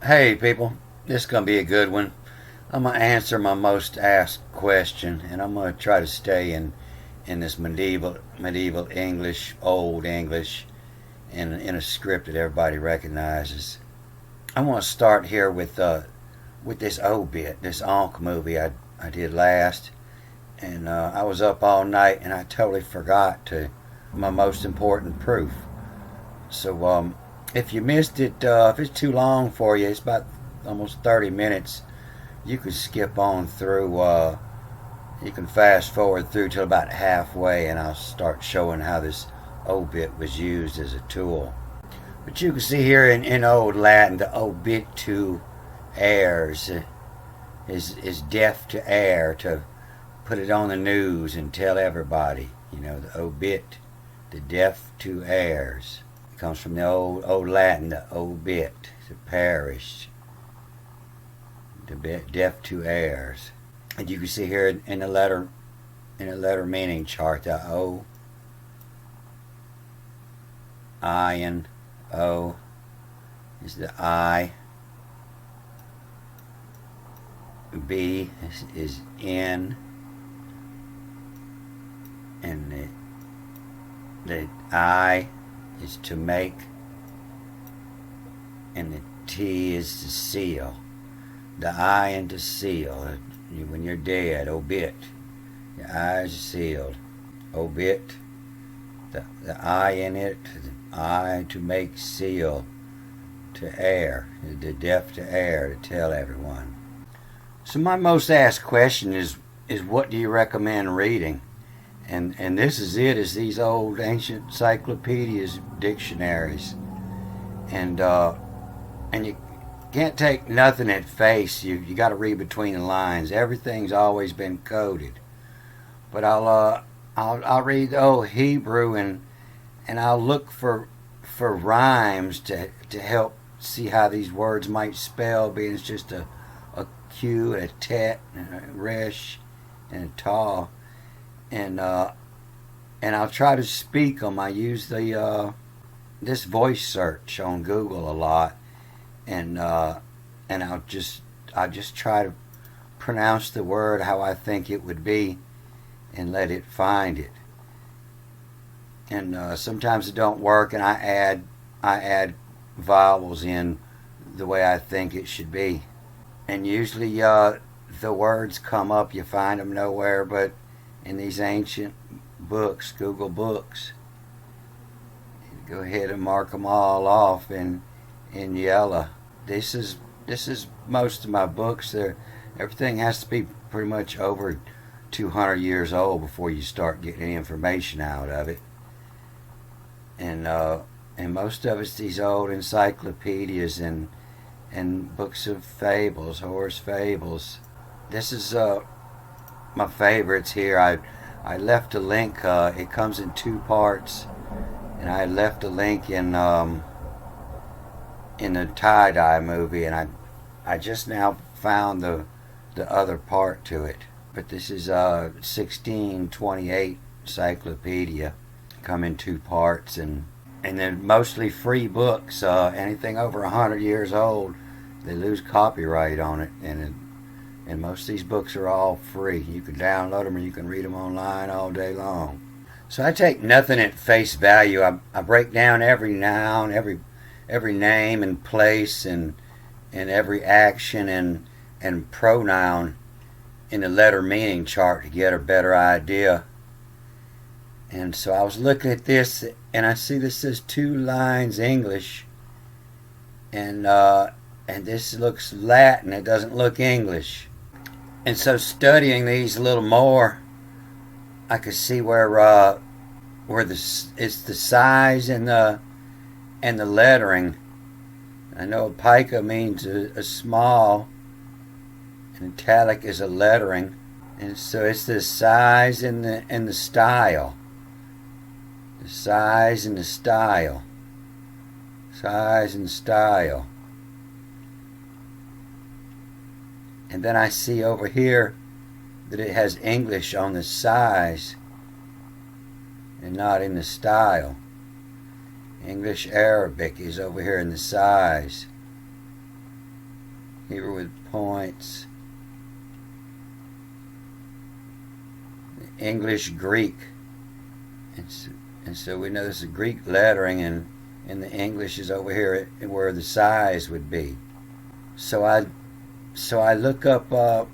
Hey people, this is going to be a good one. I'm going to answer my most asked question, and I'm going to try to stay in this medieval English, old English, in a script that everybody recognizes. I want to start here with this obit, this Ankh movie I did last, and I was up all night and I totally forgot to my most important proof. So if you missed it, if it's too long for you, it's about almost 30 minutes. You could skip on through. You can fast forward through till about halfway, and I'll start showing how this obit was used as a tool. But you can see here in Old Latin, the obituaries is deaf to air, to put it on the news and tell everybody. You know, the obit, the deaf to heirs. It comes from the old Latin, the obit, to perish, the deaf to heirs. And you can see here in the letter meaning chart, the O, I and O is the I. B is in, and the I is to make, and the T is to seal. The I and to seal. When you're dead, obit. Your eyes are sealed. Obit. The I in it, the I to make, seal, to air, the deaf to air, to tell everyone. So my most asked question is what do you recommend reading? And this is it, is these old ancient encyclopedias, dictionaries. And you can't take nothing at face. You got to read between the lines. Everything's always been coded. But I'll read the old Hebrew and I'll look for rhymes to help see how these words might spell, being it's just a Q, a tet, and a resh, and a taw, and I'll try to speak them. I use this voice search on Google a lot, and I'll just try to pronounce the word how I think it would be, and let it find it. And sometimes it don't work, and I add vowels in the way I think it should be. And usually the words come up, you find them nowhere but in these ancient books, Google Books. Go ahead and mark them all off in yellow. This is most of my books. Everything has to be pretty much over 200 years old before you start getting any information out of it. And most of it's these old encyclopedias and books of fables, horse fables. This is my favorites here. I left a link. It comes in two parts, and I left a link in the tie-dye movie, and I just now found the other part to it. But this is 1628 encyclopedia. Come in two parts, and they're mostly free books. Anything over 100 years old, they lose copyright on it, and most of these books are all free. You can download them or you can read them online all day long. So I take nothing at face value. I break down every noun, every name and place, and every action and pronoun in the letter meaning chart to get a better idea. And so I was looking at this, and I see this says 2 lines English, and this looks Latin. It doesn't look English. And so studying these a little more, I could see where it's the size and the lettering. I know pica means a small, and italic is a lettering, and so it's the size and the style. The size and the style. Size and style. And then I see over here that it has English on the size and not in the style. English Arabic is over here in the size. Hebrew with points. English, Greek. And so we know this is Greek lettering, and the English is over here where the size would be. So I look up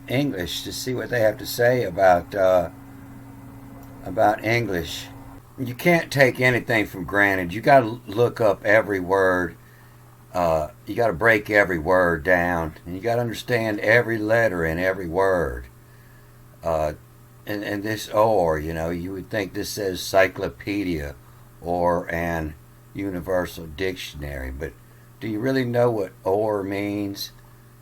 English to see what they have to say about English. You can't take anything for granted. You got to look up every word. You got to break every word down, and you got to understand every letter in every word. And this or, you would think this says cyclopedia or an universal dictionary, but do you really know what or means?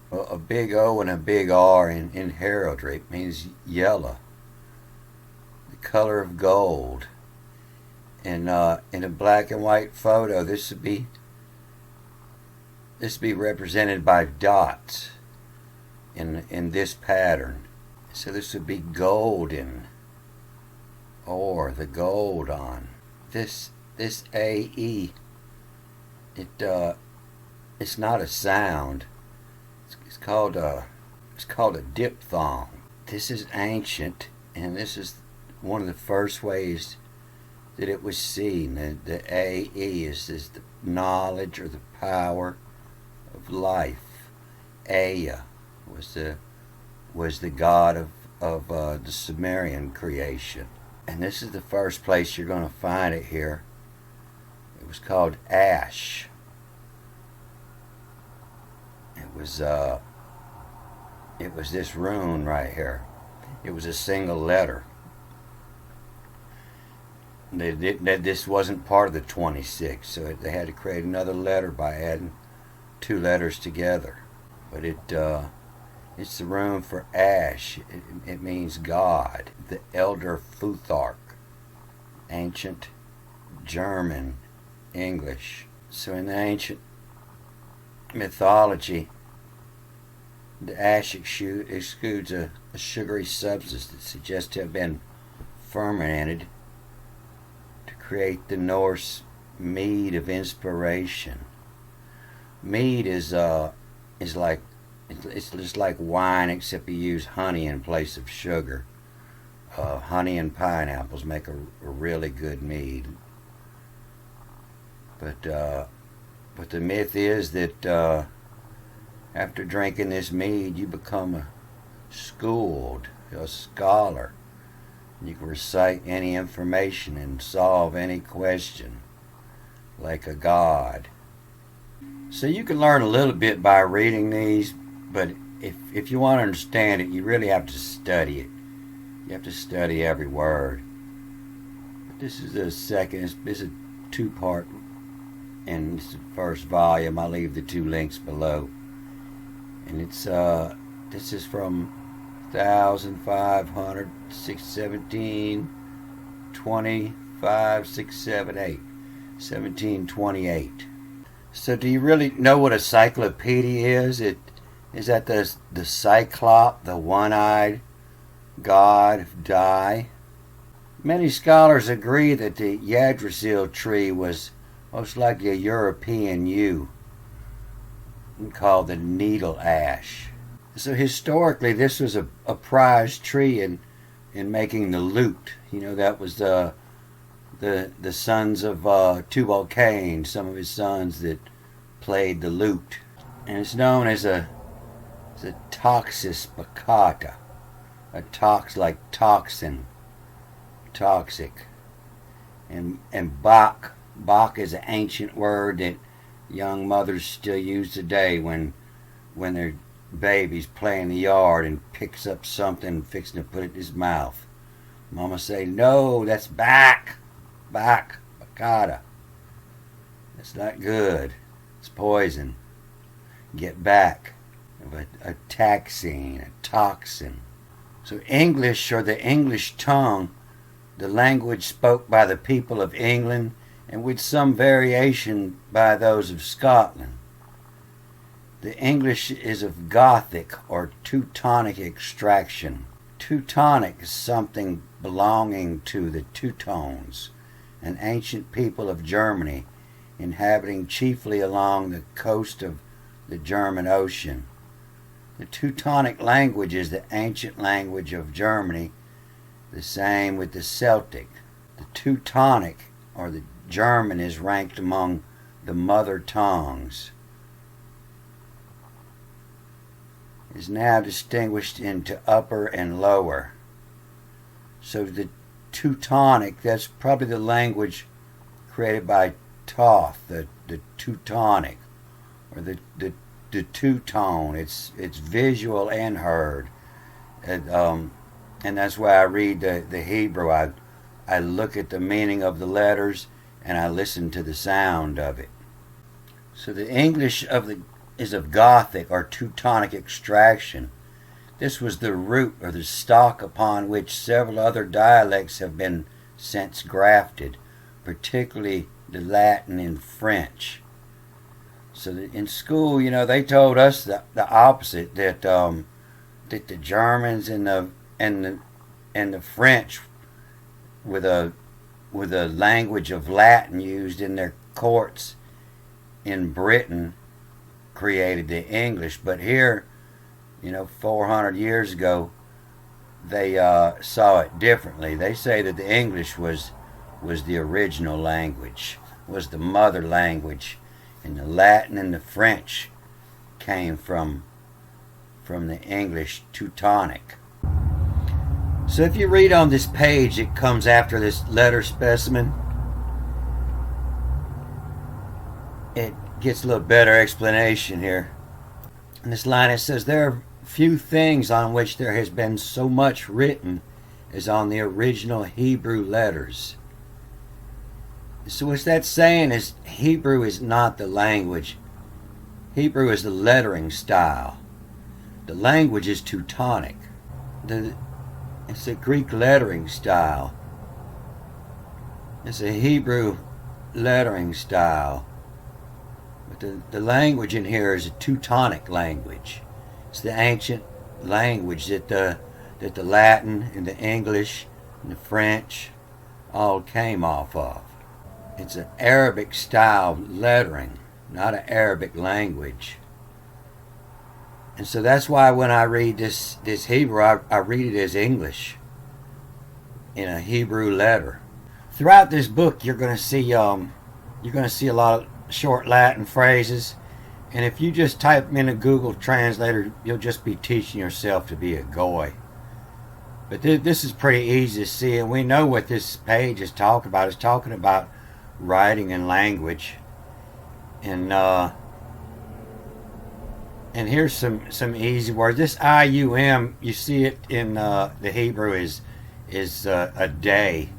Well, a big O and a big R in heraldry means yellow, the color of gold. And in a black and white photo, this would be represented by dots in this pattern. So this would be golden, or the gold on this AE. It's not a sound. It's called a diphthong. This is ancient, and this is one of the first ways that it was seen. The AE is the knowledge or the power of life. Ea was the god of the Sumerian creation. And this is the first place you're going to find it here. It was called ash. It was this rune right here. It was a single letter. This wasn't part of the 26, so they had to create another letter by adding two letters together. But it's the rune for ash. It means God. The Elder Futhark. Ancient German English. So in the ancient mythology, the ash exudes a sugary substance that suggests to have been fermented to create the Norse mead of inspiration. Mead is like, it's just like wine, except you use honey in place of sugar. Honey and pineapples make a really good mead. But the myth is that after drinking this mead, you become schooled, a scholar. You can recite any information and solve any question like a god. So you can learn a little bit by reading these, but if you want to understand it, you really have to study it. You have to study every word. But this is the second. This is a two-part, and this is the first volume. I'll leave the two links below. And it's this is from 1500, 617, 25, 678, 1728. So do you really know what a cyclopedia is? It is that the cyclop, the one-eyed god of dye. Many scholars agree that the Yggdrasil tree was most likely a European yew called the needle ash. So historically, this was a prized tree in making the lute. That was the sons of Tubal-Cain, some of his sons that played the lute. And it's known as a toxis baccata. A tox like toxin, toxic. And Bach is an ancient word that young mothers still use today when their baby's playing in the yard and picks up something fixing to put it in his mouth. Mama say, no, that's baccata. That's not good. It's poison. Get back. A taxine, a toxin. So English, or the English tongue, the language spoke by the people of England and with some variation by those of Scotland. The English is of Gothic or Teutonic extraction. Teutonic is something belonging to the Teutones, an ancient people of Germany, inhabiting chiefly along the coast of the German Ocean. The Teutonic language is the ancient language of Germany, the same with the Celtic. The Teutonic, or the German, is ranked among the mother tongues. It is now distinguished into upper and lower. So the Teutonic, that's probably the language created by Thoth, the Teutonic, or the two-tone. It's visual and heard. And that's why I read the Hebrew. I look at the meaning of the letters and I listen to the sound of it. So the English is of Gothic or Teutonic extraction. This was the root or the stock upon which several other dialects have been since grafted, particularly the Latin and French. So in school, they told us the opposite, that the Germans and the French, with a language of Latin used in their courts in Britain, created the English. But here, 400 years ago, they saw it differently. They say that the English was the original language, was the mother language, and the Latin and the French came from the English Teutonic. So if you read on this page, it comes after this letter specimen. It gets a little better explanation here. In this line it says, there are few things on which there has been so much written as on the original Hebrew letters. So what's that saying is Hebrew is not the language. Hebrew is the lettering style. The language is Teutonic. It's a Greek lettering style. It's a Hebrew lettering style. But the language in here is a Teutonic language. It's the ancient language that the Latin and the English and the French all came off of. It's an Arabic style lettering, not an Arabic language. And so that's why when I read this Hebrew, I read it as English in a Hebrew letter. Throughout this book, you're going to see a lot of short Latin phrases, and if you just type them in a Google Translator, you'll just be teaching yourself to be a goy. But this is pretty easy to see, and we know what this page is talking about. It's talking about writing and language, and here's some easy words. This IUM, you see it in the Hebrew is a day.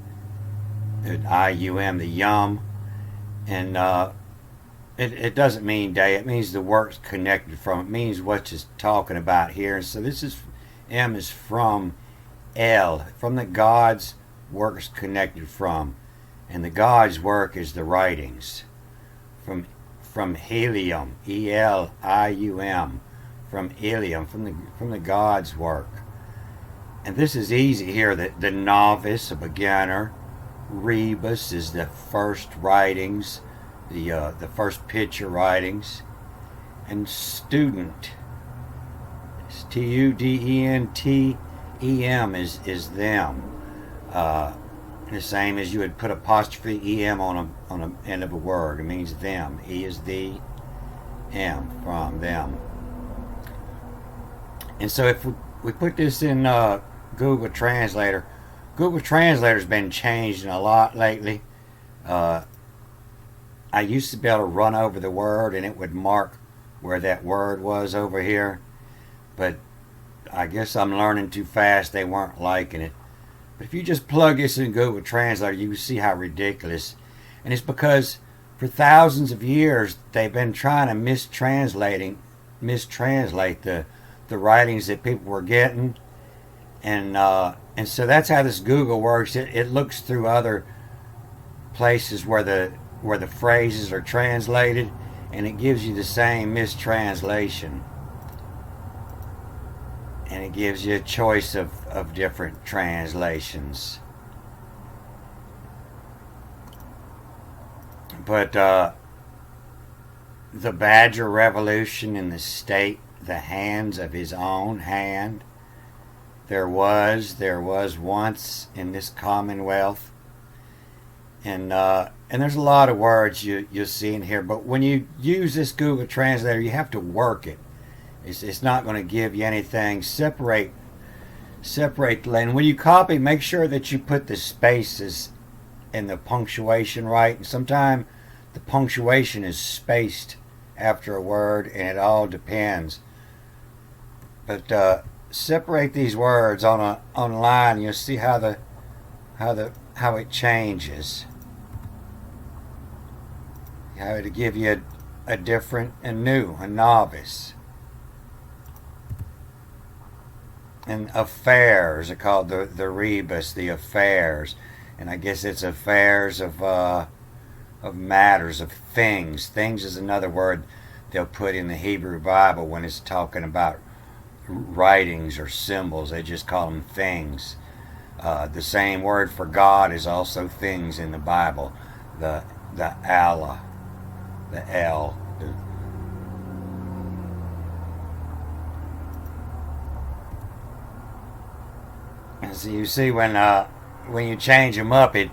IUM, the yum, and it doesn't mean day. It means the work's connected from. It means what it's talking about here. And so this is M is from El, from the God's work's connected from, and the God's work is the writings from helium, E-L-I-U-M, from helium, from the God's work. And this is easy here. The novice, a beginner. Rebus is the first writings, the first picture writings. And student, T-U-D-E-N-T-E-M is them. The same as you would put apostrophe E-M on a end of a word. It means them. E is the, M, from them. And so if we put this in Google Translator, Google Translator's been changing a lot lately. I used to be able to run over the word and it would mark where that word was over here. But I guess I'm learning too fast. They weren't liking it. But if you just plug this in Google Translator, you can see how ridiculous. And it's because for thousands of years they've been trying to mistranslate the writings that people were getting. And so that's how this Google works. It looks through other places where the phrases are translated, and it gives you the same mistranslation. And it gives you a choice of different translations. But the Badger Revolution and the state the hands of his own hand. There was once in this commonwealth. And there's a lot of words you'll see in here, but when you use this Google Translator, you have to work it. It's not going to give you anything. Separate the line. When you copy, make sure that you put the spaces and the punctuation right. And sometimes the punctuation is spaced after a word, and it all depends. But separate these words on a line. You'll see how it changes. How to give you a different and new, a novice. And affairs are called the rebus, the affairs, and I guess it's affairs of matters, of things. Things is another word they'll put in the Hebrew Bible when it's talking about writings or symbols. They just call them things. The same word for God is also things in the Bible. The Allah, the L. And so you see when you change them up, it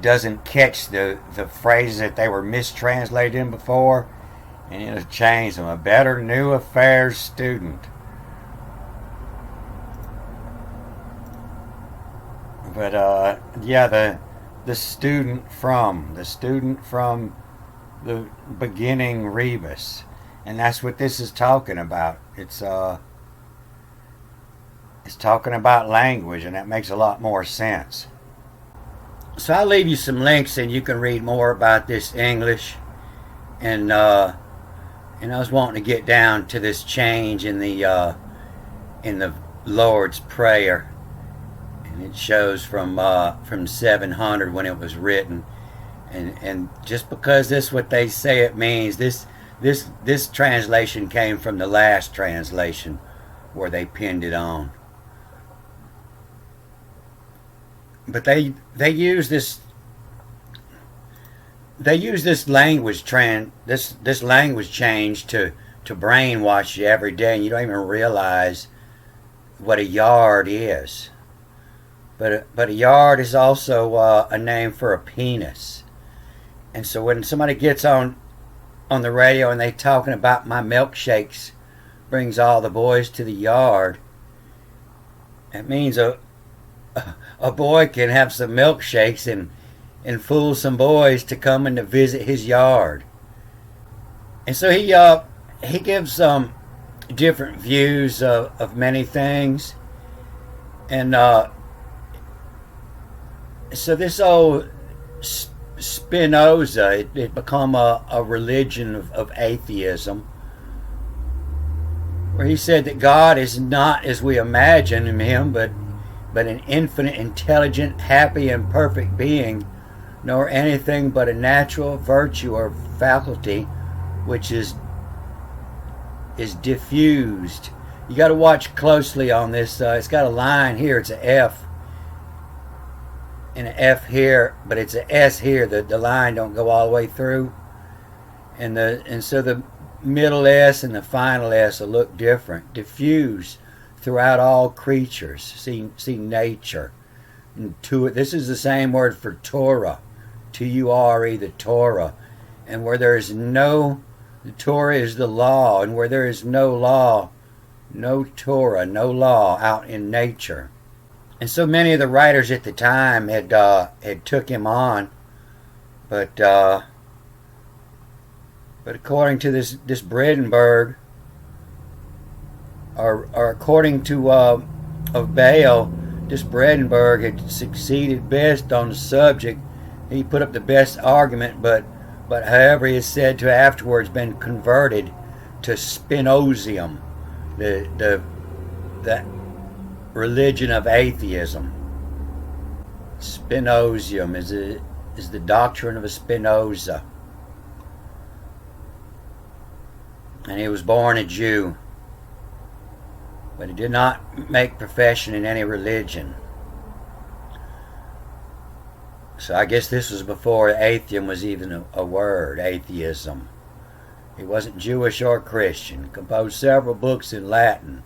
doesn't catch the phrases that they were mistranslated in before, and it'll change them. A better new affairs student. But yeah, the student from the beginning rebus, and that's what this is talking about. It's talking about language, and that makes a lot more sense. So I'll leave you some links, and you can read more about this English. And I was wanting to get down to this change in the Lord's Prayer, and it shows from 700 when it was written. And just because this is what they say it means, this translation came from the last translation where they pinned it on. But they use this language this language change to brainwash you every day, and you don't even realize what a yard is. But a yard is also a name for a penis. And so when somebody gets on the radio and they talking about my milkshakes brings all the boys to the yard, it means a boy can have some milkshakes and fool some boys to come and to visit his yard. And so he gives different views of many things. And so this old Spinoza, it become a religion of atheism, where he said that God is not as we imagine him, but an infinite, intelligent, happy, and perfect being, nor anything but a natural virtue or faculty which is diffused. You got to watch closely on this. It's got a line here. It's an F and an F here, but it's an S here. The line don't go all the way through, and so the middle S and the final S will look different. Diffused throughout all creatures. See nature. And this is the same word for Torah. T-U-R-E, the Torah. And where there is the Torah is the law, and where there is no law, no Torah, no law out in nature. And so many of the writers at the time had took him on, but according to this Bredenberg, or according to of Baal, this Bredenberg had succeeded best on the subject. He put up the best argument, but however he is said to afterwards been converted to Spinozium, the religion of atheism. Spinozium is the doctrine of a Spinoza, and he was born a Jew, but he did not make profession in any religion. So I guess this was before atheism was even a word, atheism. He wasn't Jewish or Christian. Composed several books in Latin.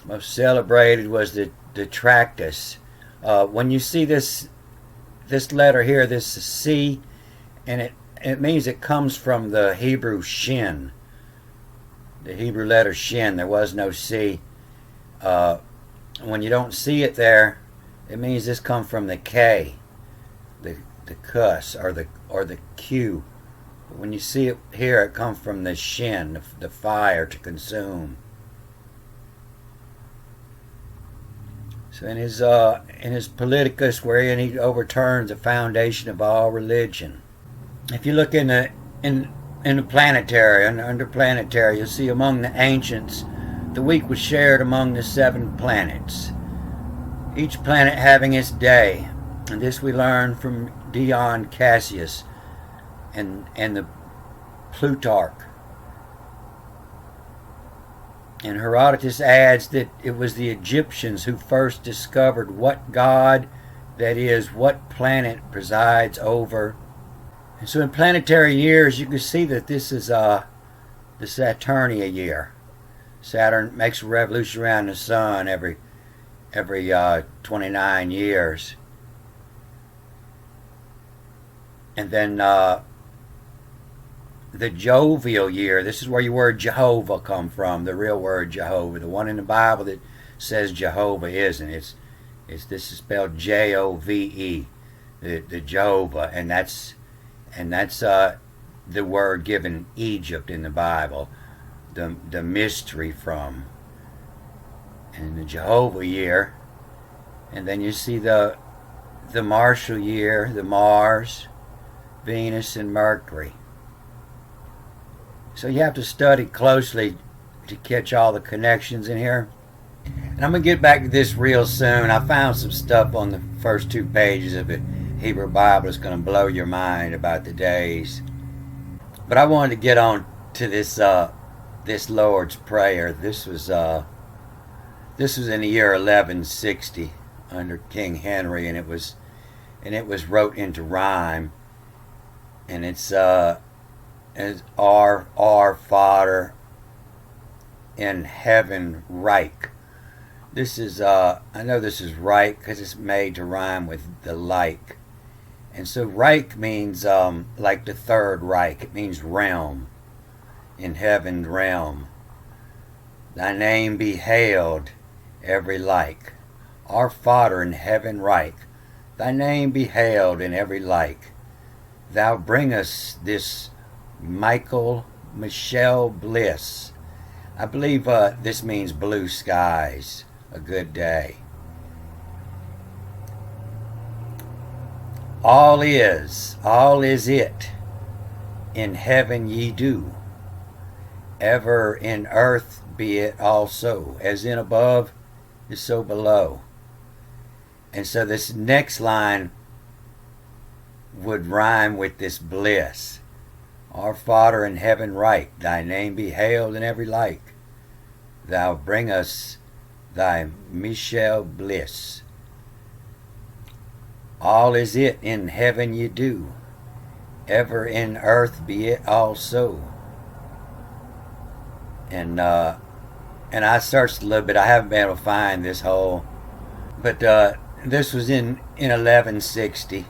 Most celebrated was the Tractus. When you see this letter here, this C, and it means it comes from the Hebrew shin. The Hebrew letter shin. There was no C. When you don't see it there, it means this comes from the K, the cuss, or the Q. But when you see it here, it comes from the shin, the fire to consume. So in his Politicus, wherein he overturns the foundation of all religion. If you look in the planetary, under planetary, you'll see among the ancients, the week was shared among the 7 planets, each planet having its day, and this we learn from Dion Cassius and the Plutarch. And Herodotus adds that it was the Egyptians who first discovered what god, that is, what planet presides over. And so in planetary years, you can see that this is the Saturnia year. Saturn makes a revolution around the sun every 29 years. And then the jovial year, this is where your word Jehovah come from, the real word Jehovah. The one in the Bible that says Jehovah isn't. This is spelled Jove, the Jehovah, and that's the word given Egypt in the Bible, the mystery from. And the Jehovah year, and then you see the Martial year, the Mars, Venus, and Mercury. So you have to study closely to catch all the connections in here. And I'm going to get back to this real soon. I found some stuff on the first 2 pages of the Hebrew Bible that's going to blow your mind about the days. But I wanted to get on to this Lord's Prayer. This was in the year 1160 under King Henry, and it was wrote into rhyme, and it's our Father in heaven, Reich. This is I know this is right because it's made to rhyme with the like, and so Reich means like the Third Reich. It means realm, in heaven realm. Thy name be hailed every like. Our Father in heaven, Reich. Thy name be hailed in every like. Thou bring us this Michel bliss. I believe this means blue skies, a good day. All is it, in heaven ye do. Ever in earth be it also, as in above is so below. And so this next line would rhyme with this bliss. Our Father in heaven, right, thy name be hailed in every like. Thou bring us thy Michel bliss. All is it in heaven ye do. Ever in earth be it also. And I searched a little bit. I haven't been able to find this whole, but this was in 1160.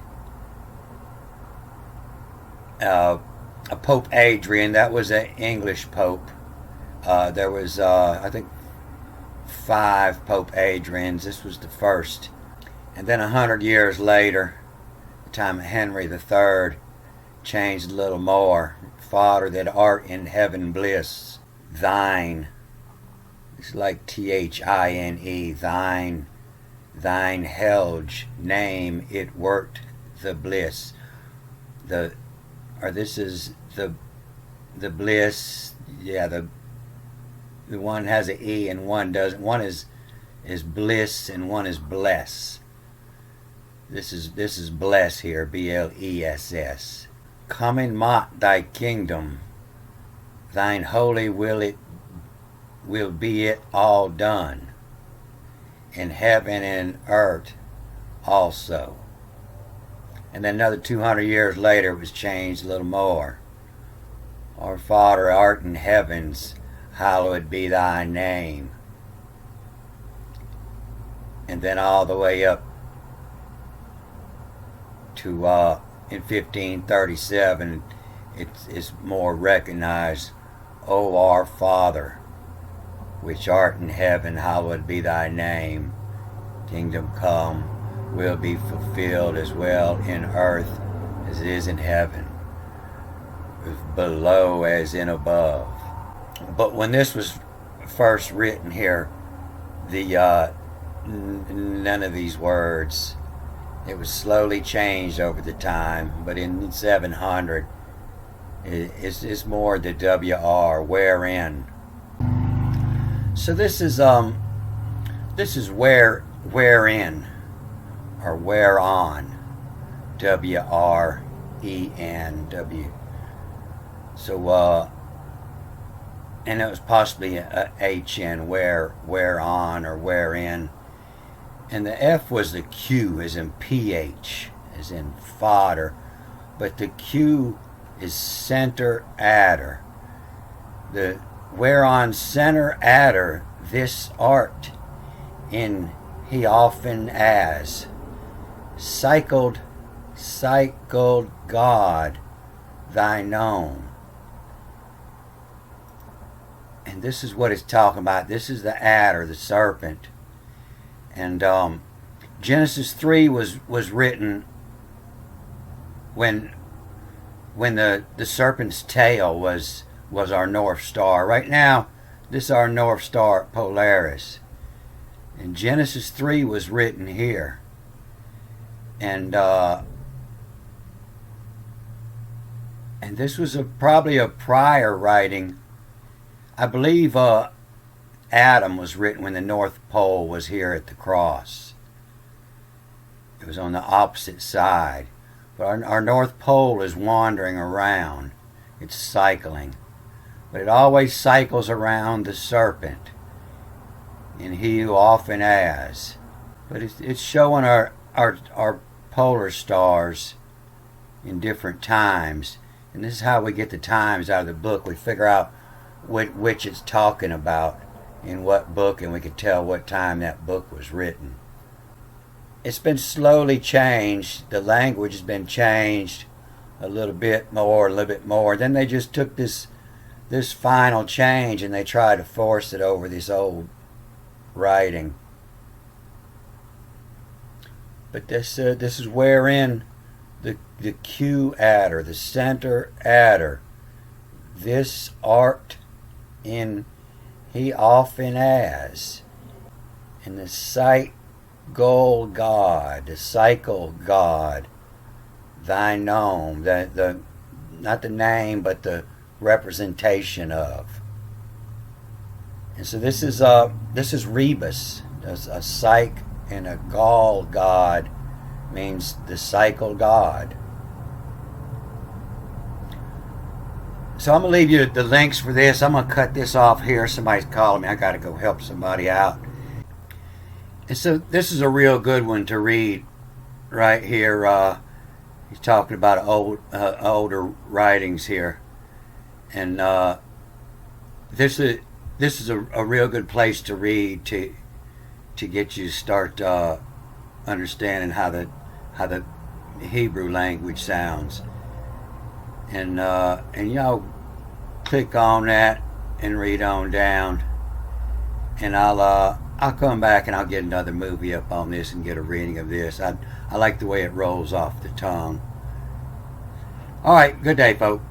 A Pope Adrian, that was an English pope. There was I think 5 Pope Adrians. This was the first. And then 100 years later, the time of Henry III, changed a little more. Father that art in heaven bliss, thine. It's like THINE, thine helge name it worked the bliss. This is the bliss. Yeah, the one has an E and one doesn't. One is bliss and one is bless. This is bless here, BLESS. Come in mot thy kingdom, thine holy will be it all done, in heaven and earth also. And then another 200 years later it was changed a little more. Our Father art in heavens, hallowed be thy name. And then all the way up to in 1537, it's more recognized, O our Father, which art in heaven, hallowed be thy name. Kingdom come, will be fulfilled as well in earth as it is in heaven, below as in above. But when this was first written here, the none of these words, it was slowly changed over the time, but in 700 it's more the WR, wherein. So this is wherein, or whereon, WREN. So and it was possibly a HN, whereon or wherein. And the F was the Q, as in PH, as in fodder. But the Q is center adder. The whereon center adder, this art in he often as. Cycled God, thine own. And this is what it's talking about. This is the adder, the serpent. And Genesis 3 was written when the serpent's tail was our North Star. Right now, this is our North Star, Polaris. And Genesis 3 was written here. And this was probably a prior writing. I believe Adam was written when the North Pole was here at the cross. It was on the opposite side. But our North Pole is wandering around. It's cycling. But it always cycles around the serpent, and he who often has. But it's showing our polar stars in different times. And this is how we get the times out of the book. We figure out which it's talking about in what book, and we can tell what time that book was written. It's been slowly changed. The language has been changed a little bit more. Then they just took this final change and they tried to force it over this old writing. But this is wherein the Q adder, the center adder, this art in he often as, in the sight goal God, the cycle God, thine own, the not the name but the representation of. And so this is rebus, a psych and a gall God means the cycle God. So I'm going to leave you the links for this. I'm going to cut this off here. Somebody's calling me. I got to go help somebody out. And so this is a real good one to read right here. He's talking about older writings here. And this is a real good place to read to get you to start understanding how the Hebrew language sounds. And click on that and read on down, and I'll come back and I'll get another movie up on this and get a reading of this. I like the way it rolls off the tongue. All right, good day, folks.